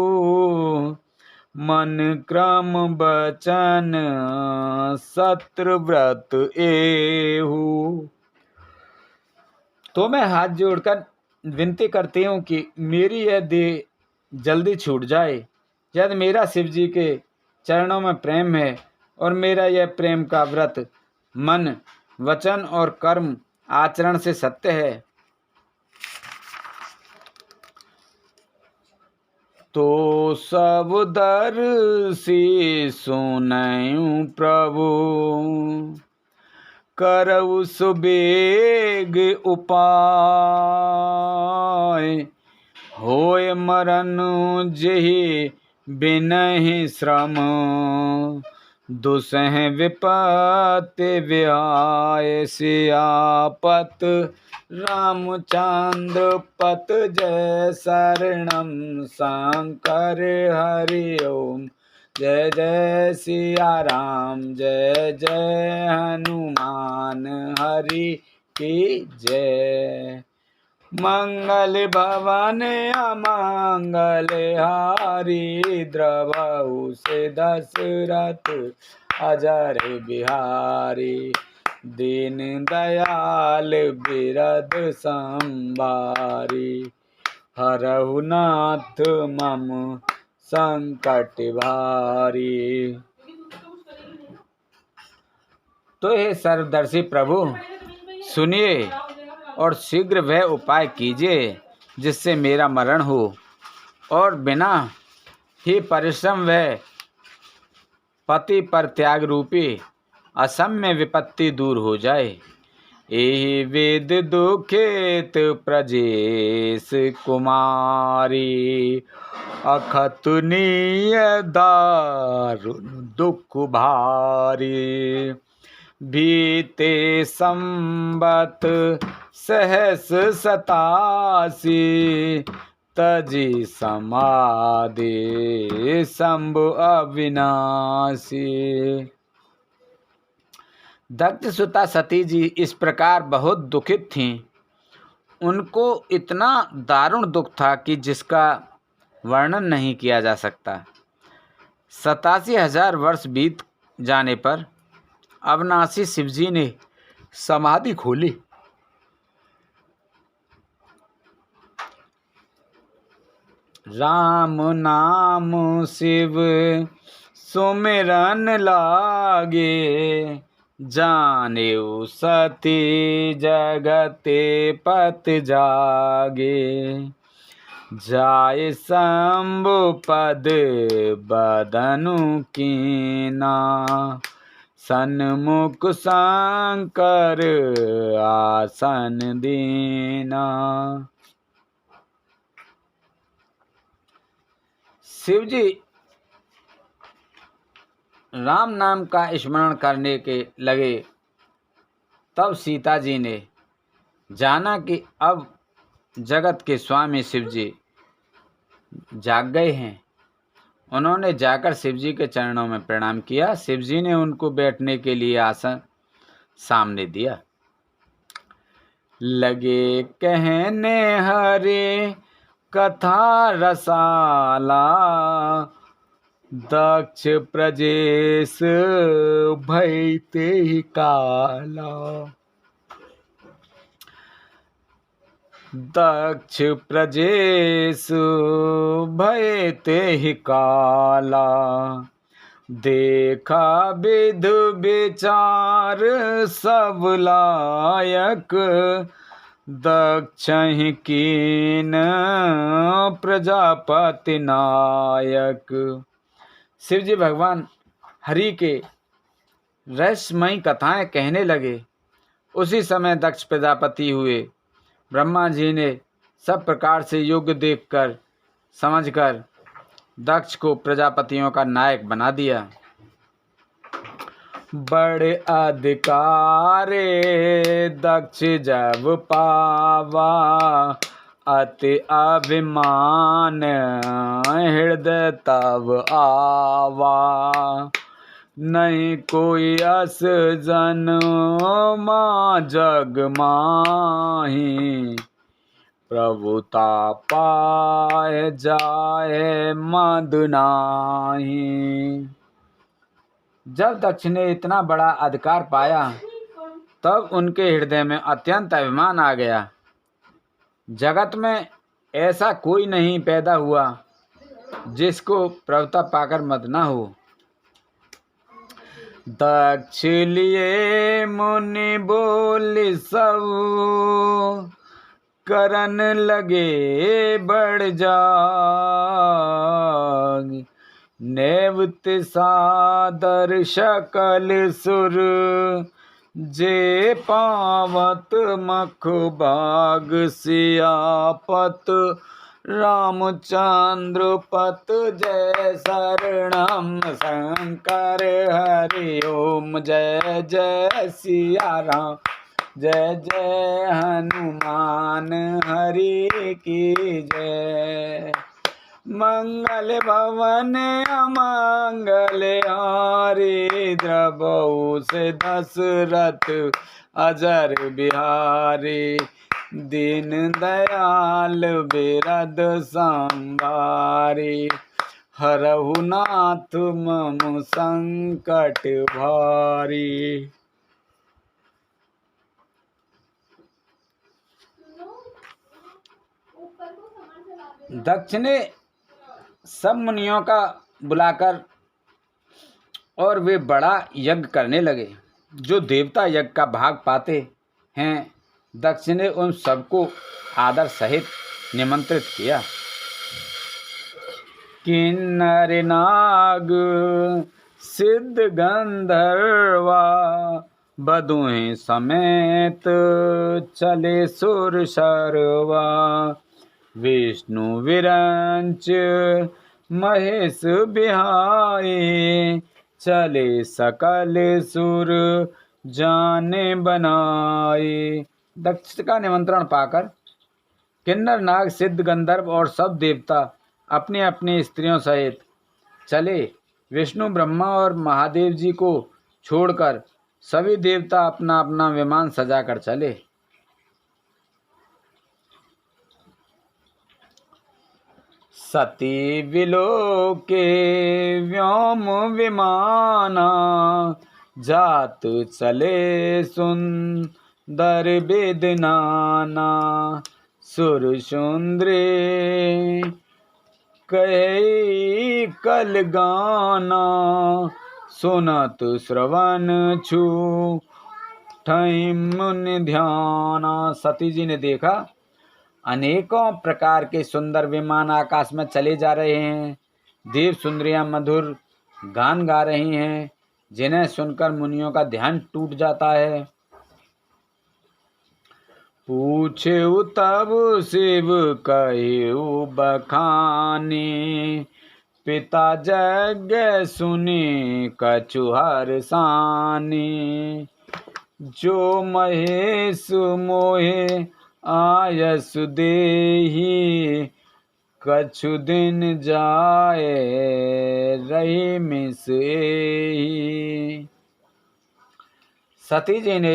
S1: मन क्रम बचन सत्र व्रत एहू। तो मैं हाथ जोड़कर विनती करती हूँ कि मेरी यह देह जल्दी छूट जाए। यदि मेरा शिव जी के चरणों में प्रेम है और मेरा यह प्रेम का व्रत मन वचन और कर्म आचरण से सत्य है, तो सब दर्शी सुनऊं प्रभु, करऊ सुबेग उपाय। होय मरन जेहि बिनहि श्रम, दुसह विपत्ति विहाय। सियापत रामचंद्र पत जय शरणम शंकर हरि ओम। जय जय सिया राम जय जय हनुमान हरि की जय। मंगल भवन अमंगल हारी, द्रवहु से दशरथ अजर बिहारी। दीन दयाल बिरद संभारी, हरहु नाथ मम संकट भारी। तो हे सर्वदर्शी प्रभु, सुनिए और शीघ्र वह उपाय कीजिए जिससे मेरा मरण हो और बिना ही परिश्रम वह पति पर त्याग रूपी असम्य विपत्ति दूर हो जाए। एहि वेद दुखित प्रजेश कुमारी, अखतुनीय दारुण दुख भारी। बीते संबत सहस 87, तजी समाधि शंभु अविनाशी। दक्ष सुता सती जी इस प्रकार बहुत दुखित थीं। उनको इतना दारुण दुख था कि जिसका वर्णन नहीं किया जा सकता। 87,000 वर्ष बीत जाने पर अविनाशी शिवजी ने समाधि खोली। राम नाम शिव सुमिरन लागे, जानेउ सती जगते पत जागे। जाय शंभु पद बदनु कीना, सन्मुख शंकर आसन दीना। शिव जी राम नाम का स्मरण करने के लगे। तब सीता जी ने जाना कि अब जगत के स्वामी शिव जी जाग गए हैं। उन्होंने जाकर शिव जी के चरणों में प्रणाम किया। शिव जी ने उनको बैठने के लिए आसन सामने दिया। लगे कहने हरे कथा रसाला, दक्ष प्रजेश भय ते ही काला। दक्ष प्रजेश भय ते ही काला, देखा विध विचार सब लायक। दक्ष ही कीन प्रजापति नायक। शिव जी भगवान हरि के रहस्यमयी कथाएं कहने लगे। उसी समय दक्ष प्रजापति हुए। ब्रह्मा जी ने सब प्रकार से योग्य देखकर समझकर दक्ष को प्रजापतियों का नायक बना दिया। बड़े अधिकारे दक्ष जब पावा, अति अभिमान हृदय तब आवा। नहीं कोई अस जन माँ जग माही, प्रभुता पाए जाए मद नाही। जब दक्ष ने इतना बड़ा अधिकार पाया तब उनके हृदय में अत्यंत अभिमान आ गया। जगत में ऐसा कोई नहीं पैदा हुआ जिसको प्रभुता पाकर मद न हो। दक्ष लिए मुनि बोली सब, करन लगे बढ़ जाग। नेवत सादर शकल सुर, जे पावत मख भाग। सियापत रामचंद्र पत, जय शरणम शंकर हरि ओम। जय जय सिया राम, जय जय हनुमान हरि की जय। मंगल भवन अमंगल हारी, द्रवहु से दशरथ अजर बिहारी। दीन दयाल बिरद संभारी, हरहु नाथ मम संकट भारी। दक्ष ने सब मुनियों का बुलाकर और वे बड़ा यज्ञ करने लगे। जो देवता यज्ञ का भाग पाते हैं, दक्ष ने उन सबको आदर सहित निमंत्रित किया। किन्नर नाग सिद्ध गंधर्वा, बधुएं समेत चले सुर सरवा। विष्णु विरंच महेश बिहाए, चले सकल सुर जाने बनाए। दक्ष का निमंत्रण पाकर किन्नर नाग सिद्ध गंधर्व और सब देवता अपनी अपनी स्त्रियों सहित चले। विष्णु ब्रह्मा और महादेव जी को छोड़कर सभी देवता अपना अपना विमान सजाकर चले। सती विलोके व्योम विमाना, जात चले सुंदर वेद नाना। सुर सुंदरे कहे कल गाना, सुनत श्रवण छु ठई मुनि ध्याना। सती जी ने देखा अनेकों प्रकार के सुंदर विमान आकाश में चले जा रहे हैं। देव सुंदरियां मधुर गान गा रही हैं, जिन्हें सुनकर मुनियों का ध्यान टूट जाता है। पूछे तब शिव कहिउ बखानी, पिता यज्ञ सुनी कछु हर्षानी। जो महेश मोहे आयस देहि, कछु दिन जाए रही मिस एहि। सती जी ने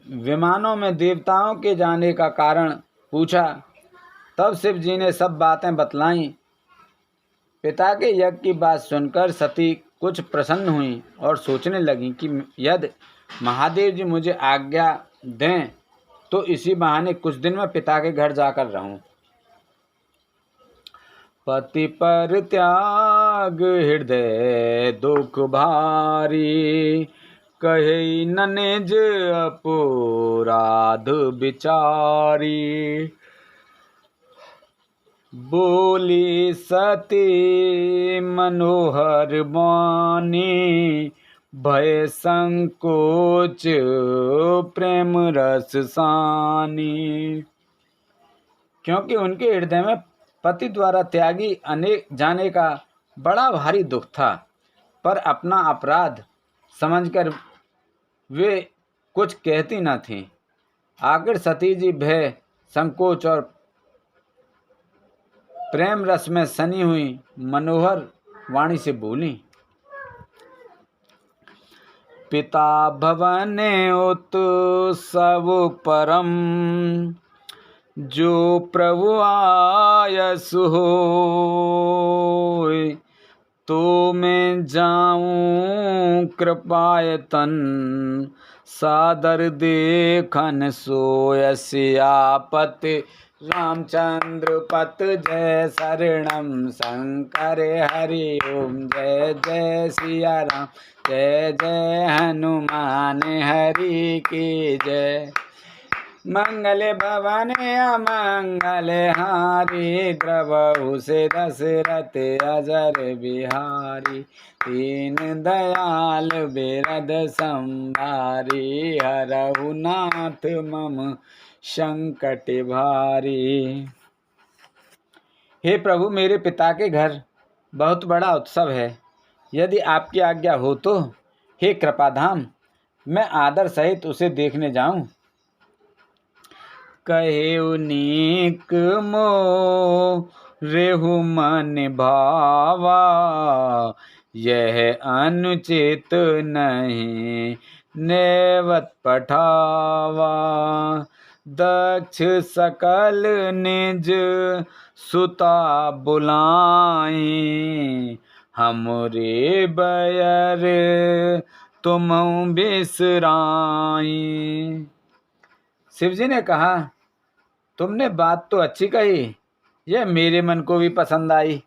S1: विमानों में देवताओं के जाने का कारण पूछा। तब शिव जी ने सब बातें बतलाईं। पिता के यज्ञ की बात सुनकर सती कुछ प्रसन्न हुई और सोचने लगी कि यदि महादेव जी मुझे आज्ञा दें तो इसी बहाने कुछ दिन मैं पिता के घर जाकर रहूं। पति पर त्याग हृदय दुख भारी, कहे न निज अपराध विचारी। बोली सती मनोहर वाणी, भय संकोच प्रेम रस सानी। क्योंकि उनके हृदय में पति द्वारा त्यागी अनेक जाने का बड़ा भारी दुख था, पर अपना अपराध समझकर वे कुछ कहती न थीं। आखिर सती जी भय संकोच और प्रेम रस में सनी हुई मनोहर वाणी से बोली। पिता भवन उत्सव परम, जो प्रभु आयसु होय। तो मैं जाऊं कृपायतन, सादर देखन सोय सियापति रामचंद्र पत जय शरणम शंकर हरि ओम। जय जय सिया राम, जय जय हनुमान हरि की जय। मंगल भवन अमंगल हारी, द्रवहु से दशरथ अजर बिहारी। दीन दयाल बिरद संभारी, हरहु नाथ मम संकट भारी। हे प्रभु, मेरे पिता के घर बहुत बड़ा उत्सव है। यदि आपकी आज्ञा हो तो हे कृपाधाम, मैं आदर सहित उसे देखने जाऊं। कहे उनीक मोरेहु मन भावा, यह अनुचित नहीं नेवत पठावा। दक्ष सकल निज सुता बुलाई, हमरे बैर तुम बिसराई। शिवजी ने कहा, तुमने बात तो अच्छी कही, यह मेरे मन को भी पसंद आई,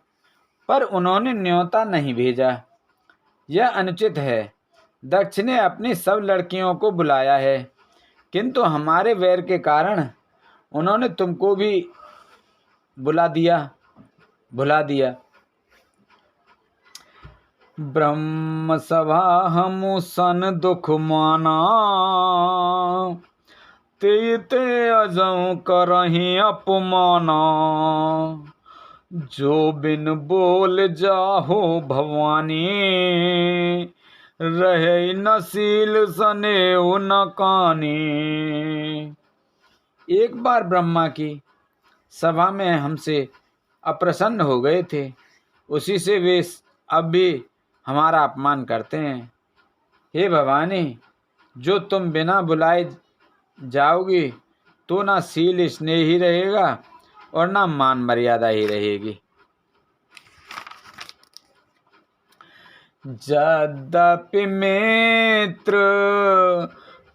S1: पर उन्होंने न्योता नहीं भेजा, यह अनुचित है। दक्ष ने अपनी सब लड़कियों को बुलाया है, किंतु हमारे वैर के कारण उन्होंने तुमको भी भुला दिया। ब्रह्म सभा हम सन दुख माना, ते अजऊ करही अपमाना। जो बिन बोल जाहो भवानी, रहे नसील सने न कानी। एक बार ब्रह्मा की सभा में हमसे अप्रसन्न हो गए थे, उसी से वे अब भी हमारा अपमान करते हैं। हे भवानी, जो तुम बिना बुलाए जाओगी तो ना शील स्नेह ही रहेगा और ना मान मर्यादा ही रहेगी। यद्यपि मित्र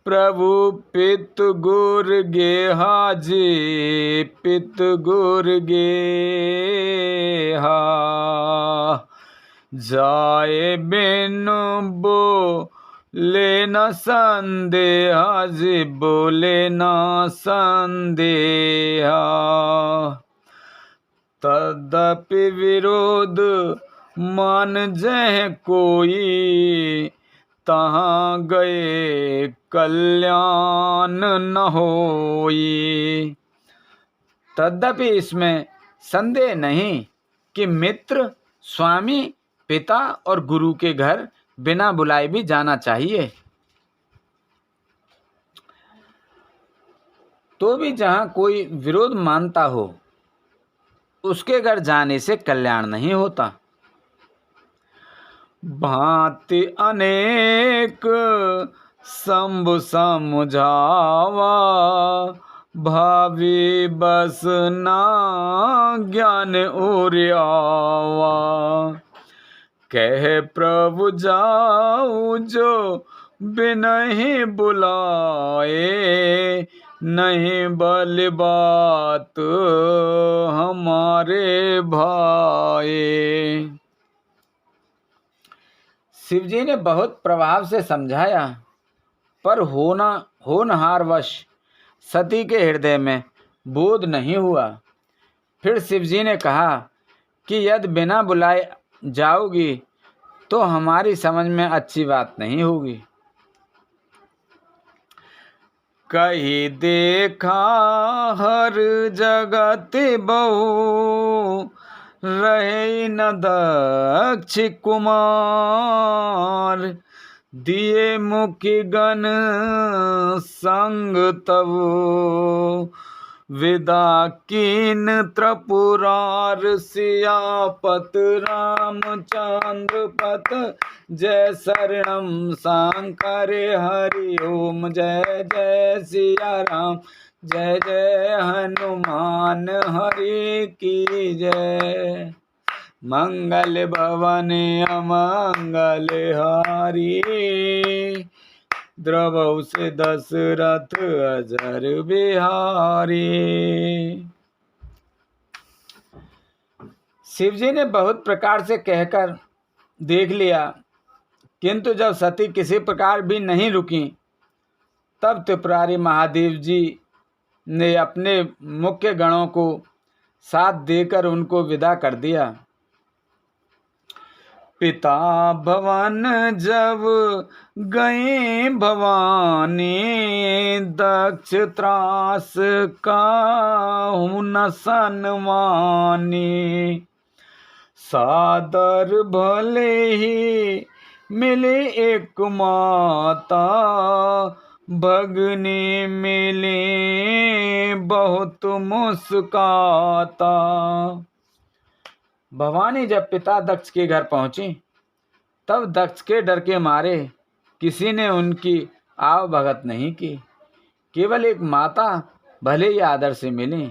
S1: प्रभु पित गुर गेहा जी, पित गुर गेहा। जाए बिनु बो लेना संदेहा जी, बोले ना संदेहा। तदपि विरोध मान जह कोई, तहाँ गए कल्याण न होई। तद्यपि इसमें संदेह नहीं कि मित्र, स्वामी, पिता और गुरु के घर बिना बुलाए भी जाना चाहिए। तो भी जहाँ कोई विरोध मानता हो, उसके घर जाने से कल्याण नहीं होता। भांति अनेक शंभु समझावा, भावी बस ना ज्ञान उर्यावा। कह प्रभु जाऊ जो बिनहि बुलाए, नहीं बल बात हमारे भाई। शिवजी ने बहुत प्रभाव से समझाया, पर होनहारवश सती के हृदय में बोध नहीं हुआ। फिर शिवजी ने कहा कि यदि बिना बुलाए जाओगी तो हमारी समझ में अच्छी बात नहीं होगी। कही देखा हर जगत बहु, रहे न दक्ष कुमार। दिए मुखि गण संग तब, विदा कीन त्रिपुरार सियापत रामचंद्र पत जय शरणम शंकर हरि ओम जय जय सिया राम जय जय हनुमान हरि की जय। मंगल भवन अमंगल हारी द्रवौ से दशरथ अजर बिहारी। शिवजी ने बहुत प्रकार से कहकर देख लिया, किंतु जब सती किसी प्रकार भी नहीं रुकी, तब त्रिपुरारी महादेव जी ने अपने मुख्य गणों को साथ देकर उनको विदा कर दिया। पिता भवन जब गए भवानी दक्ष त्रास का न सनमानी। सादर भले ही मिले एक माता भगनी मिले बहुत मुस्काता। भवानी जब पिता दक्ष के घर पहुंची, तब दक्ष के डर के मारे किसी ने उनकी आव भगत नहीं की। केवल एक माता भले ही आदर से मिली,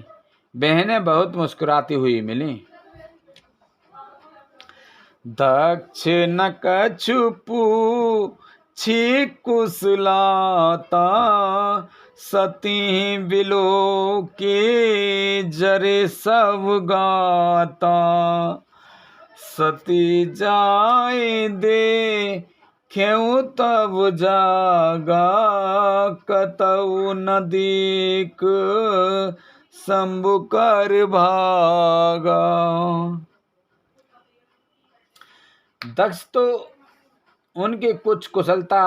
S1: बहनें बहुत मुस्कुराती हुई मिली। दक्ष न कछु पूछी कुशलाता सती बिलो के जरे सब गाता। सती जाए दे क्यों तब जागा कतऊ न दीक शंभु कर भागा। दक्ष तो उनकी कुछ कुशलता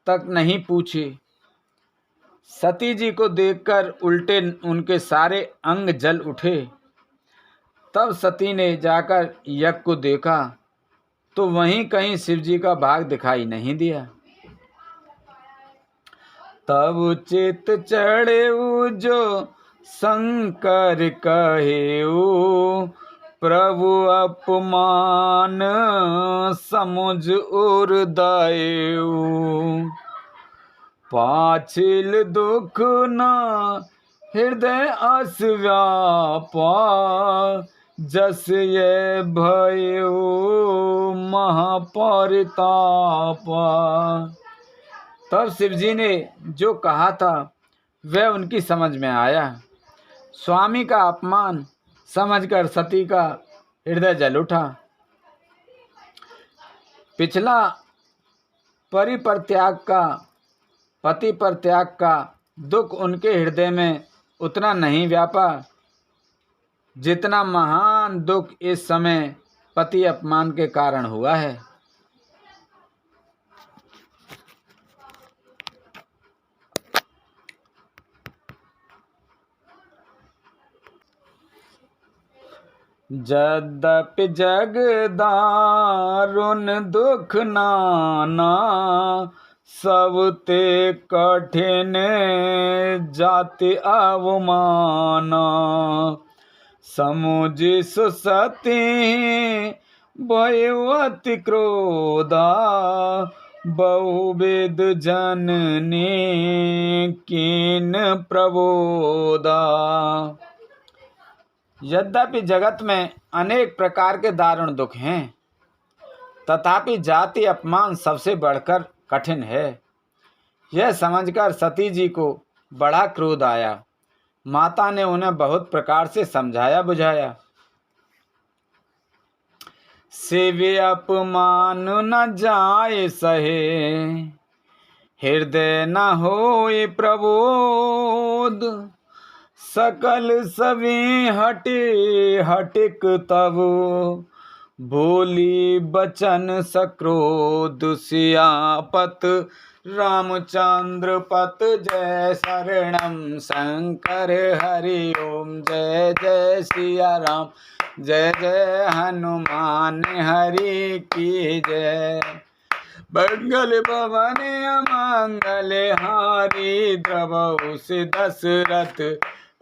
S1: तक नहीं पूछी। सती जी को देखकर उल्टे उनके सारे अंग जल उठे। तब सती ने जाकर यज्ञ को देखा तो वहीं कहीं शिवजी का भाग दिखाई नहीं दिया। तब चित चढ़े जो शंकर कहेऊ प्रभु अपमान समुझ उर्दयऊ। पाछिल दुख न हृदय अस व्यापा जस ये भयो महापरितापा। तब शिवजी ने जो कहा था वह उनकी समझ में आया। स्वामी का अपमान समझकर सती का हृदय जल उठा। पिछला पति पर त्याग का दुख उनके हृदय में उतना नहीं व्यापा जितना महान दुख इस समय पति अपमान के कारण हुआ है। यद्यपि जग दारुण दुख नाना सबते कठिन जाति अवमाना। समुझ सुसती भयवती क्रोधा बहुविध जननी कीन प्रबोधा। यद्यपि जगत में अनेक प्रकार के दारुण दुख हैं, तथापि जाति अपमान सबसे बढ़कर कठिन है। यह समझकर सती जी को बड़ा क्रोध आया। माता ने उन्हें बहुत प्रकार से समझाया बुझाया। सेवे अपमान न जाए सहे हृदय न होए प्रबोध। सकल सभी हटे हटिक तब बोली बचन सक्रोध। सियापत रामचंद्र पत जय शरणम शंकर हरि ओम जय जय सिया राम जय जय हनुमान हरि की जय। मंगल भवन अमंगल हारी द्रवौ से दशरथ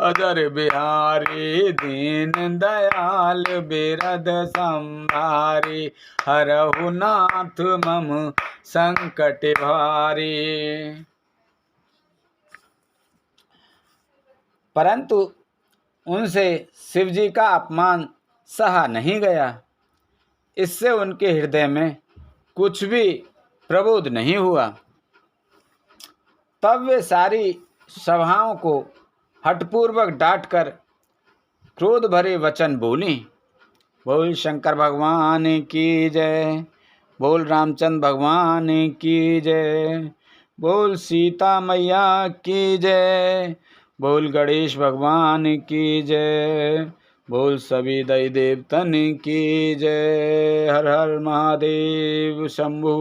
S1: अजर बिहारी दीन दयाल बिरद संभारी, हरहु नाथ मम संकट भारी। परंतु उनसे शिवजी का अपमान सहा नहीं गया। इससे उनके हृदय में कुछ भी प्रबोध नहीं हुआ। तब वे सारी सभाओं को हठपूर्वक डांटकर क्रोध भरे वचन बोली। बोल शंकर भगवान की जय, बोल रामचंद्र भगवान की जय, बोल सीता मैया की जय, बोल गणेश भगवान की जय, बोल सभी दैव देवतन की जय। हर हर महादेव शंभू।